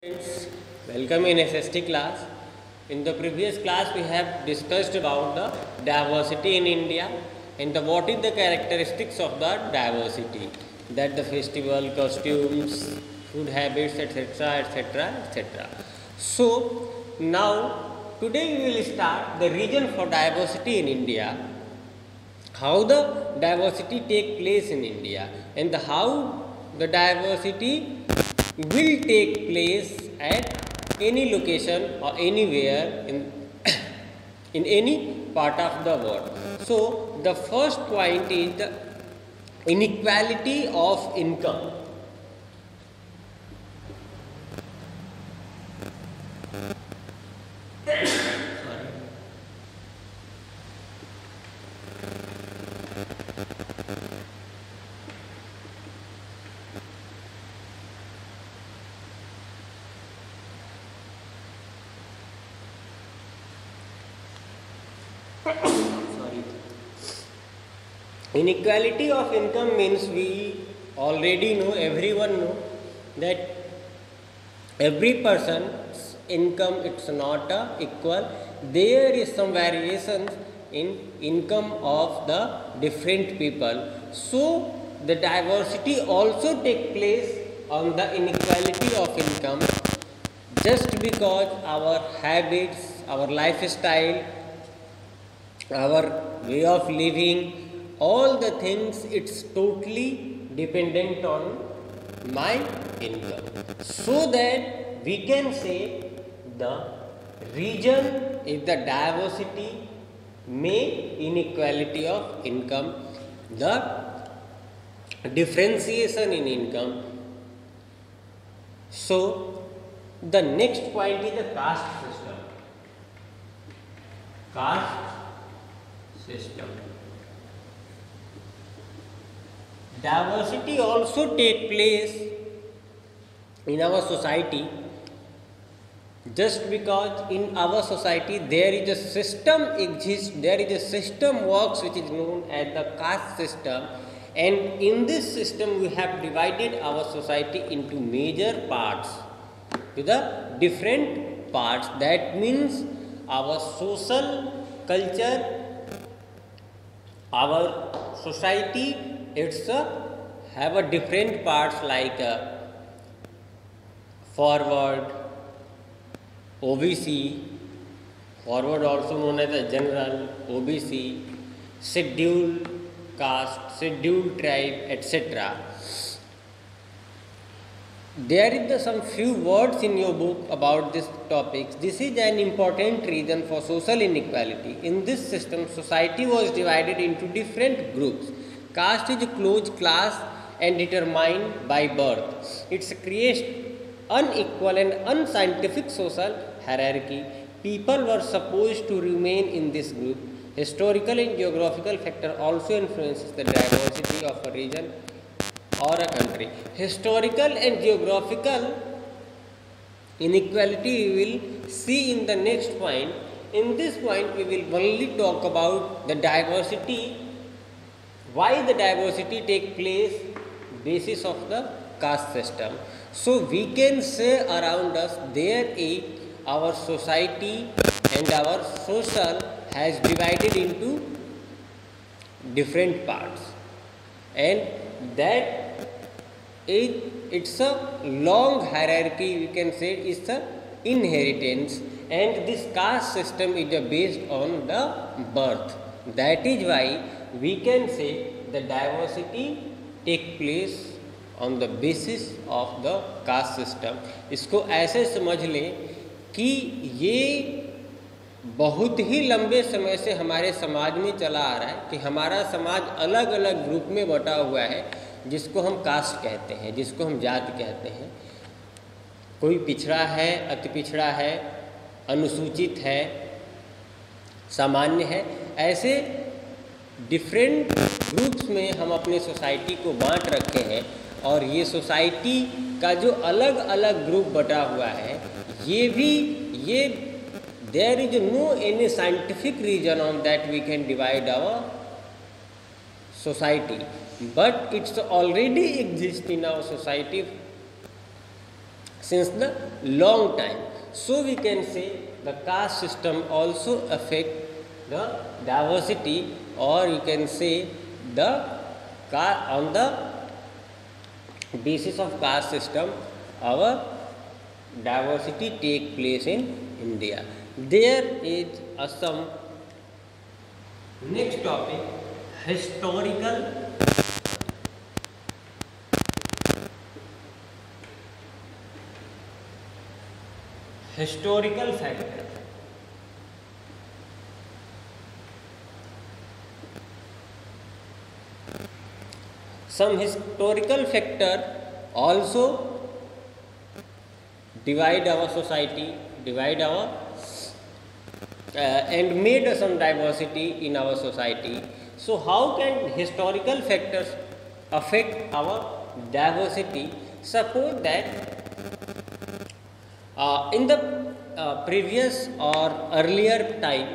Friends, welcome in SST class. In the previous class, we have discussed about the diversity in India and what is the characteristics of the diversity. That the festival, costumes, food habits, etc., etc., etc. So now today we will start the reason for diversity in India, how the diversity take place in India, and how the diversity will take place at any location or anywhere in any part of the world. So the first point is the inequality of income. Inequality of income means we already know, everyone know that every person's income it's not equal. There is some variations in income of the different people. So the diversity also take place on the inequality of income, just because our habits, our lifestyle, our way of living, all the things it's totally dependent on my income. So that we can say the region is the diversity may inequality of income, the differentiation in income. So the next point is the caste system. Caste system. Diversity also take place in our society, just because in our society there is a system exists, there is a system works which is known as the caste system, and in this system we have divided our society into major parts, to the different parts. That means our social culture, our society, it's have a different parts like forward, OBC, forward also known as a general, OBC, scheduled caste, scheduled tribe, etc. There is some few words in your book about this topic. This is an important reason for social inequality. In this system, society was divided into different groups. Caste is a closed class and determined by birth. It creates unequal and unscientific social hierarchy. People were supposed to remain in this group. Historical and geographical factor also influences the diversity of a region or a country. Historical and geographical inequality we will see in the next point. In this point we will only talk about the diversity, why the diversity take place basis of the caste system. So we can say around us there is our society and our social has divided into different parts, and that it's a long hierarchy, we can say it's a inheritance, and this caste system is based on the birth. That is why we can say the diversity take place on the basis of the caste system. इसको ऐसे समझ लें कि ये बहुत ही लंबे समय से हमारे समाज में चला आ रहा है कि हमारा समाज अलग अलग ग्रुप में बटा हुआ है, जिसको हम कास्ट कहते हैं, जिसको हम जाति कहते हैं. कोई पिछड़ा है, अति पिछड़ा है, अनुसूचित है, सामान्य है. ऐसे डिफरेंट ग्रुप्स में हम अपने सोसाइटी को बांट रखे हैं, और ये सोसाइटी का जो अलग अलग ग्रुप बटा हुआ है, ये there is no any scientific reason on that we can divide our society, but it's already exist in our society since the long time. So we can say the caste system also affect the diversity, or you can say the on the basis of caste system our diversity take place in India. There is some next topic, historical factor. Some historical factor also divide our society, and made some diversity in our society. So how can historical factors affect our diversity? Suppose that in the previous or earlier time,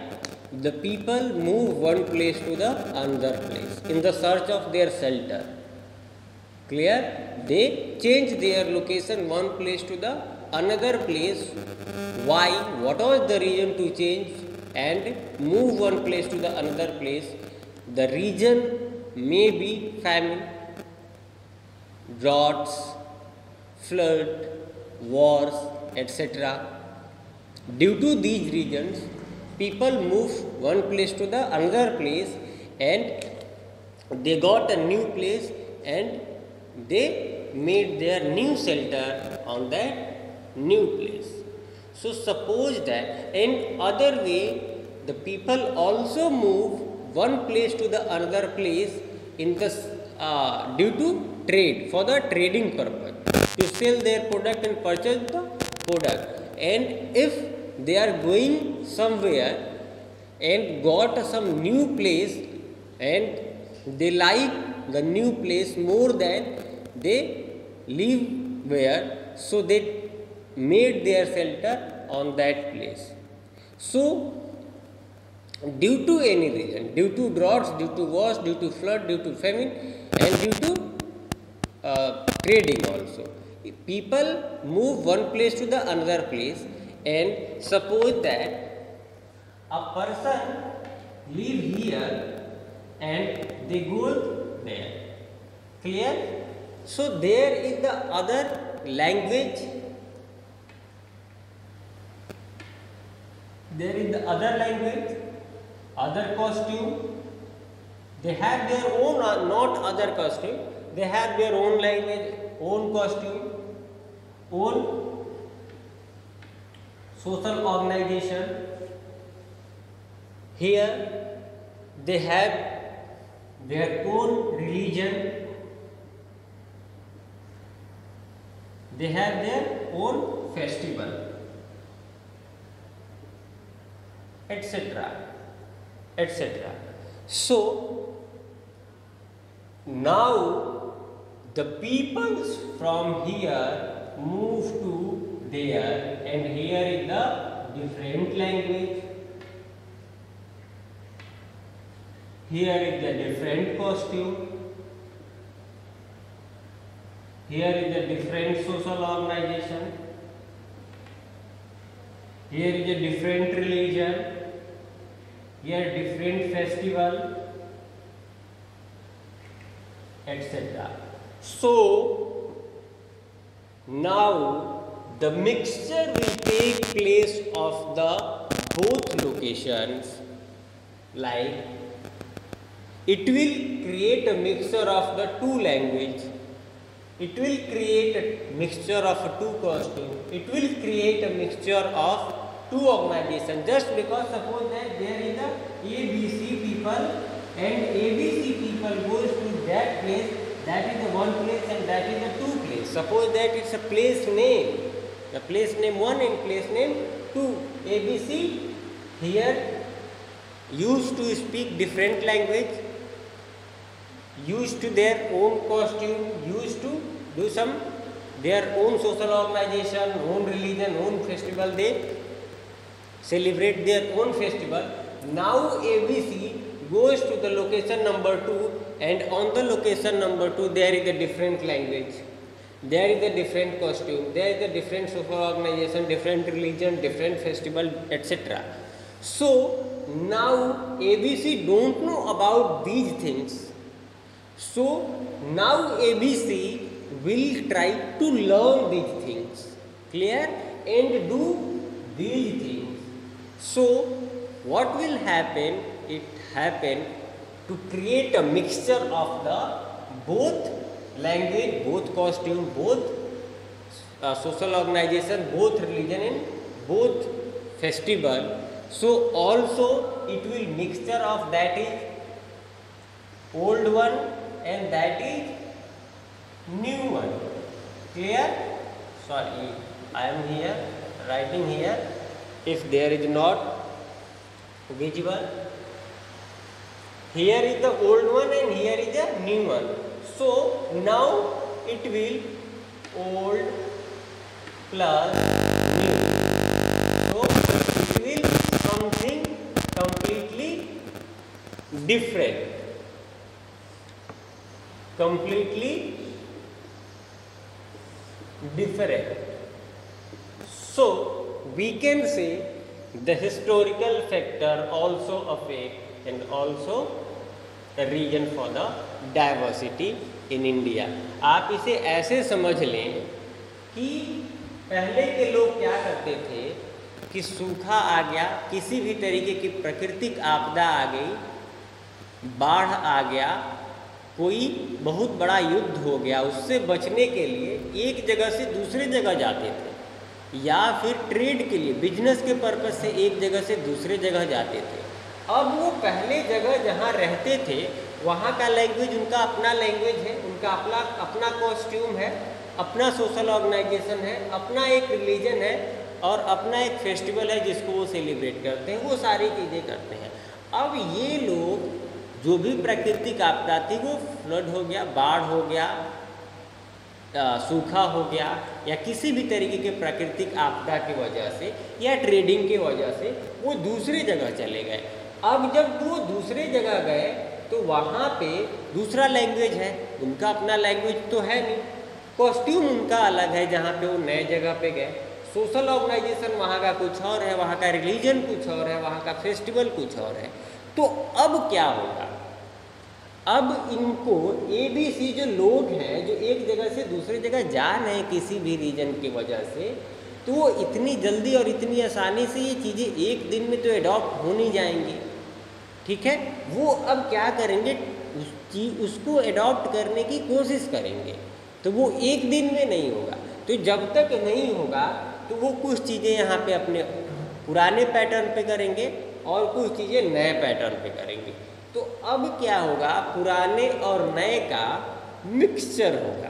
the people move one place to the another place in the search of their shelter. Clear? They change their location one place to the another place. Why? What was the reason to change and move one place to the another place? The reason may be famine, droughts, flood, wars, etc. Due to these reasons, people move one place to the another place, and they got a new place and they made their new shelter on that new place. So suppose that in other way the people also move one place to the another place in the due to trade, for the trading purpose, to sell their product and purchase the product. And if they are going somewhere and got some new place and they like the new place more than they live where, so they made their shelter on that place. So due to any reason, due to droughts, due to wars, due to flood, due to famine, and due to trading also, people move one place to the another place. And suppose that a person live here and they go there. Clear? So there is the other language, other costume. They have their own, not other costume, they have their own language, own costume, own social organization. Here they have their own religion, they have their own festival, etc., etc. So now the peoples from here move to there, and here is the different language, here is the different costume, here is the different social organization, here is a different religion, here different festival, etc. So now the mixture will take place of the both locations, like it will create a mixture of the two language, it will create a mixture of two costume, it will create a mixture of two organizations. Just because suppose that there is a ABC people and ABC people goes to that place, that is the one place and that is the two place. Suppose that it's a place name, the place name 1 and place name 2. ABC here used to speak different language, used to their own costume, used to do some their own social organization, own religion, own festival, they celebrate their own festival. Now ABC goes to the location number 2, and on the location number 2 there is a different language, there is a different costume, there is a different social organization, different religion, different festival, etc. So now ABC don't know about these things. So now ABC will try to learn these things, clear, and do these things. So what will happen? It happen to create a mixture of the both language, both costume, both social organization, both religion, and both festival. So also it will mixture of that is old one and that is new one, clear? Sorry, I am here writing here, if there is not visible. Here is the old one and here is the new one. So now it will old plus new. So it will something completely different. Completely different. So we can say the historical factor also affect and also the reason for the diversity in India. आप इसे ऐसे समझ लें कि पहले के लोग क्या करते थे कि सूखा आ गया, किसी भी तरीके की प्राकृतिक आपदा आ गई, बाढ़ आ गया, कोई बहुत बड़ा युद्ध हो गया, उससे बचने के लिए एक जगह से दूसरे जगह जाते थे या फिर ट्रेड के लिए बिजनेस के पर्पज से एक जगह से दूसरे जगह जाते थे। अब वो पहले जगह जहाँ रहते थे वहाँ का लैंग्वेज उनका अपना लैंग्वेज है, उनका अपना कॉस्ट्यूम है, अपना सोशल ऑर्गेनाइजेशन है, अपना एक रिलीजन है और अपना एक फेस्टिवल है जिसको वो सेलिब्रेट करते हैं, वो सारी चीज़ें करते हैं। अब ये लोग जो भी प्राकृतिक आपदा थी, वो फ्लड हो गया, बाढ़ हो गया, सूखा हो गया या किसी भी तरीके के प्राकृतिक आपदा की वजह से या ट्रेडिंग की वजह से वो दूसरी जगह चले गए। अब जब वो दूसरे जगह गए तो वहाँ पे दूसरा लैंग्वेज है, उनका अपना लैंग्वेज तो है नहीं, कॉस्ट्यूम उनका अलग है जहाँ पे वो नए जगह पे गए, सोशल ऑर्गेनाइजेशन वहाँ का कुछ और है, वहाँ का रिलीजन कुछ और है, वहाँ का फेस्टिवल कुछ और है। तो अब क्या होगा? अब इनको ABC जो लोग हैं जो एक जगह से दूसरी जगह जा रहे हैं किसी भी रीजन की वजह से, तो वो इतनी जल्दी और इतनी आसानी से ये चीज़ें एक दिन में तो एडॉप्ट हो नहीं जाएंगी, ठीक है। वो अब क्या करेंगे, उसको एडॉप्ट करने की कोशिश करेंगे, तो वो एक दिन में नहीं होगा। तो जब तक नहीं होगा तो वो कुछ चीज़ें यहाँ पे अपने पुराने पैटर्न पे करेंगे और कुछ चीज़ें नए पैटर्न पे करेंगे। तो अब क्या होगा, पुराने और नए का मिक्सचर होगा,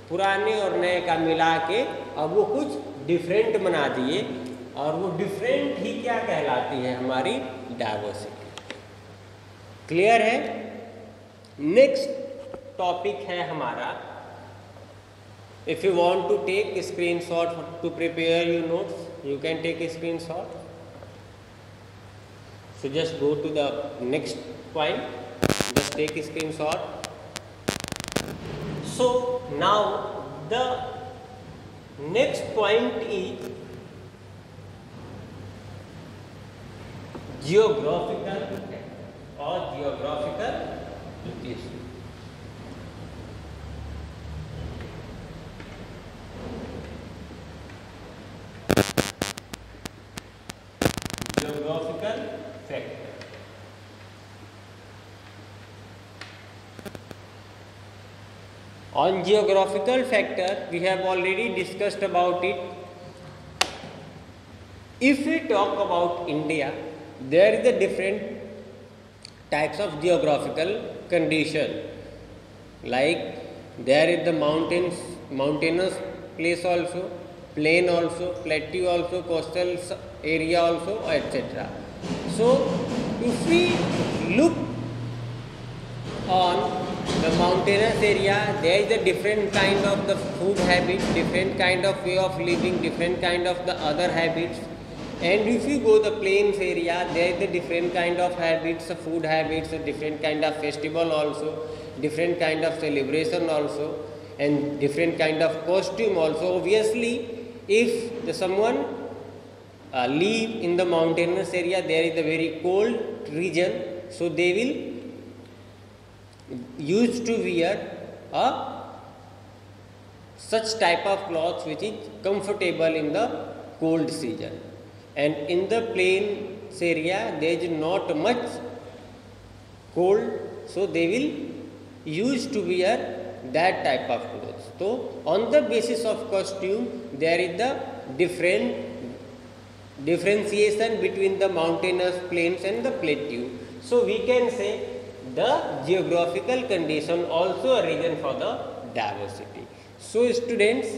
पुराने और नए का मिला के अब वो कुछ डिफरेंट बना दिए और वो डिफरेंट ही क्या कहलाती है, हमारी डाइवर्सिटी। क्लियर है? नेक्स्ट टॉपिक है हमारा, if you want to take screenshot to prepare your notes, you can take a screenshot. So just go to the next point, just take a screenshot. So now the next point is geographical or geographical location. Geographical factor. On geographical factor, we have already discussed about it. If we talk about India, there is a different types of geographical condition. Like there is the mountainous place also, plain also, plateau also, coastal area also, etc. So if we look on the mountainous area, there is a different kind of the food habits, different kind of way of living, different kind of the other habits. And if you go the plains area, there is a different kind of habits, food habits, a different kind of festival also, different kind of celebration also. and different kind of costume also. Obviously, if someone live in the mountainous area, there is a very cold region, so they will used to wear a such type of clothes which is comfortable in the cold season, and in the plains area there is not much cold, so they will used to wear that type of clothes. So on the basis of costume there is the differentiation between the mountainous, plains and the plateau. So we can say the geographical condition also a reason for the diversity. So students,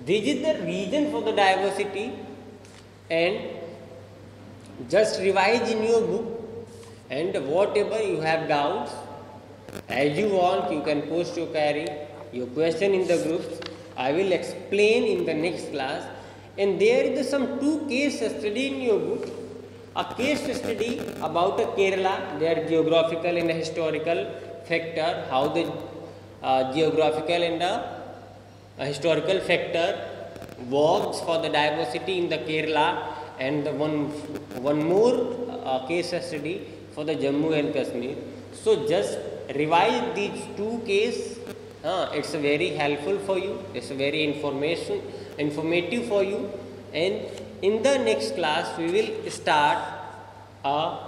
this is the reason for the diversity, and just revise in your book, and whatever you have doubts, as you want, you can post your query, your question in the groups. I will explain in the next class. And there is some 2 case study in your book. A case study about Kerala, their geographical and historical factor, how the geographical and historical factor works for the diversity in the Kerala, and the one more case study for the Jammu and Kashmir. So just revise these 2 cases. It's very helpful for you. It's very informative for you. And in the next class we will start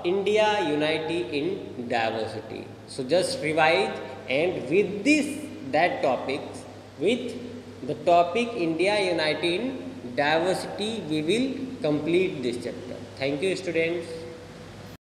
India unity in diversity. So just revise, and with that topics, with the topic India unity in diversity, we will complete this chapter. Thank you students.